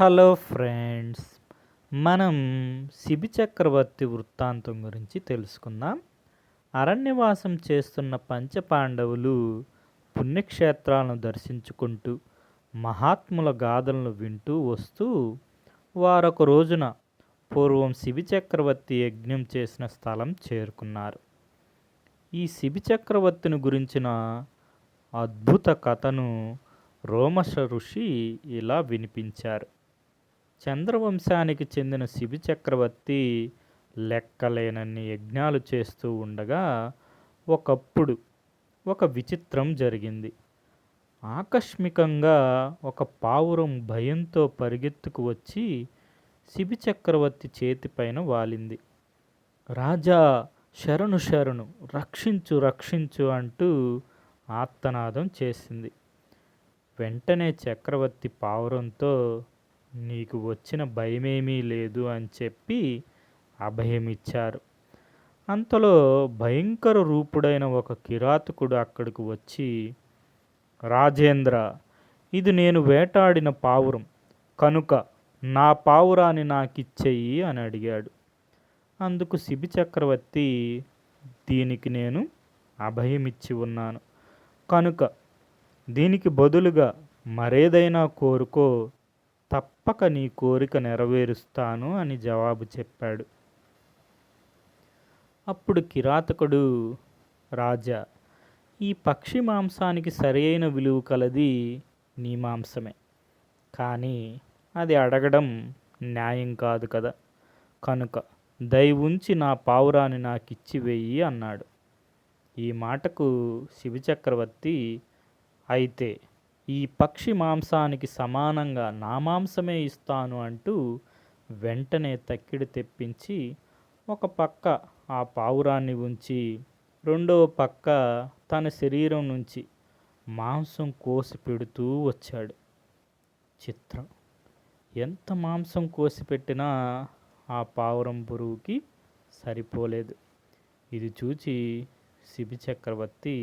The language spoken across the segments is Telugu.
హలో ఫ్రెండ్స్, మనం శిబి చక్రవర్తి వృత్తాంతం గురించి తెలుసుకుందాం. అరణ్యవాసం చేస్తున్న పంచపాండవులు పుణ్యక్షేత్రాలను దర్శించుకుంటూ మహాత్ముల గాథలను వింటూ వస్తూ వారొక రోజున పూర్వం శిబి చక్రవర్తి యజ్ఞం చేసిన స్థలం చేరుకున్నారు. ఈ శిబి చక్రవర్తిని గురించిన అద్భుత కథను రోమశ ఋషి ఇలా వినిపించారు. చంద్రవంశానికి చెందిన శిబి చక్రవర్తి లెక్కలేనన్ని యజ్ఞాలు చేస్తూ ఉండగా ఒకప్పుడు ఒక విచిత్రం జరిగింది. ఆకస్మికంగా ఒక పావురం భయంతో పరిగెత్తుకు వచ్చి శిబి చక్రవర్తి చేతిపైన వాలింది. రాజా, శరణు శరణు, రక్షించు రక్షించు అంటూ ఆర్తనాదం చేసింది. వెంటనే చక్రవర్తి పావురంతో, నీకు వచ్చిన భయమేమీ లేదు అని చెప్పి అభయమిచ్చారు. అంతలో భయంకర రూపుడైన ఒక కిరాతకుడు అక్కడికి వచ్చి, రాజేంద్ర, ఇది నేను వేటాడిన పావురం కనుక నా పావురాన్ని నాకిచ్చేయి అని అడిగాడు. అందుకు శిబి చక్రవర్తి, దీనికి నేను అభయమిచ్చి ఉన్నాను కనుక దీనికి బదులుగా మరేదైనా కోరుకో, తప్పక నీ కోరిక నెరవేరుస్తాను అని జవాబు చెప్పాడు. అప్పుడు కిరాతకుడు, రాజా, ఈ పక్షి మాంసానికి సరైన విలువ కలది నీ మాంసమే, కానీ అది అడగడం న్యాయం కాదు కదా, కనుక దయ ఉంచి నా పావురాన్ని నాకిచ్చి వెయ్యి అన్నాడు. ఈ మాటకు శిబి చక్రవర్తి, అయితే ఈ పక్షి మాంసానికి సమానంగా నా మాంసమే ఇస్తాను అంటూ వెంటనే తక్కిడి తెప్పించి ఒక పక్క ఆ పావురాన్ని ఉంచి రెండవ పక్క తన శరీరం నుంచి మాంసం కోసి పెడుతూ వచ్చాడు. చిత్రం, ఎంత మాంసం కోసి పెట్టినా ఆ పావురం బరువుకి సరిపోలేదు. ఇది చూచి శిబి చక్రవర్తి,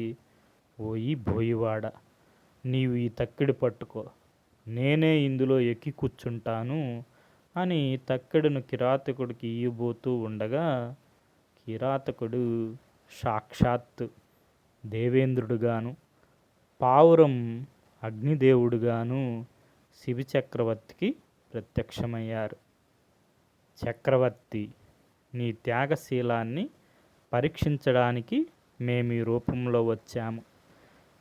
ఓయి బోయివాడ, నీవు ఈ తక్కిడి పట్టుకో, నేనే ఇందులో ఎక్కి కూర్చుంటాను అని తక్కెడును కిరాతకుడికి ఇయ్యబోతూ ఉండగా కిరాతకుడు సాక్షాత్ దేవేంద్రుడుగాను పావురం అగ్నిదేవుడుగాను శిబి చక్రవర్తికి ప్రత్యక్షమయ్యారు. చక్రవర్తి, నీ త్యాగశీలాన్ని పరీక్షించడానికి మేము ఈ రూపంలో వచ్చాము.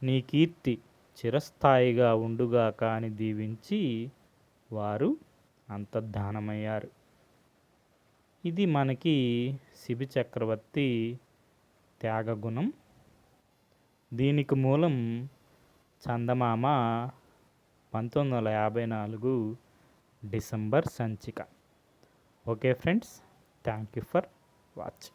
నీ కీర్తి చిరస్థాయిగా ఉండుగాక అని దీవించి వారు అంతర్ధానమయ్యారు. ఇది మనకి శిబి చక్రవర్తి త్యాగగుణం. దీనికి మూలం చందమామ 1954 డిసెంబర్ సంచిక. Okay friends, thank you for watching.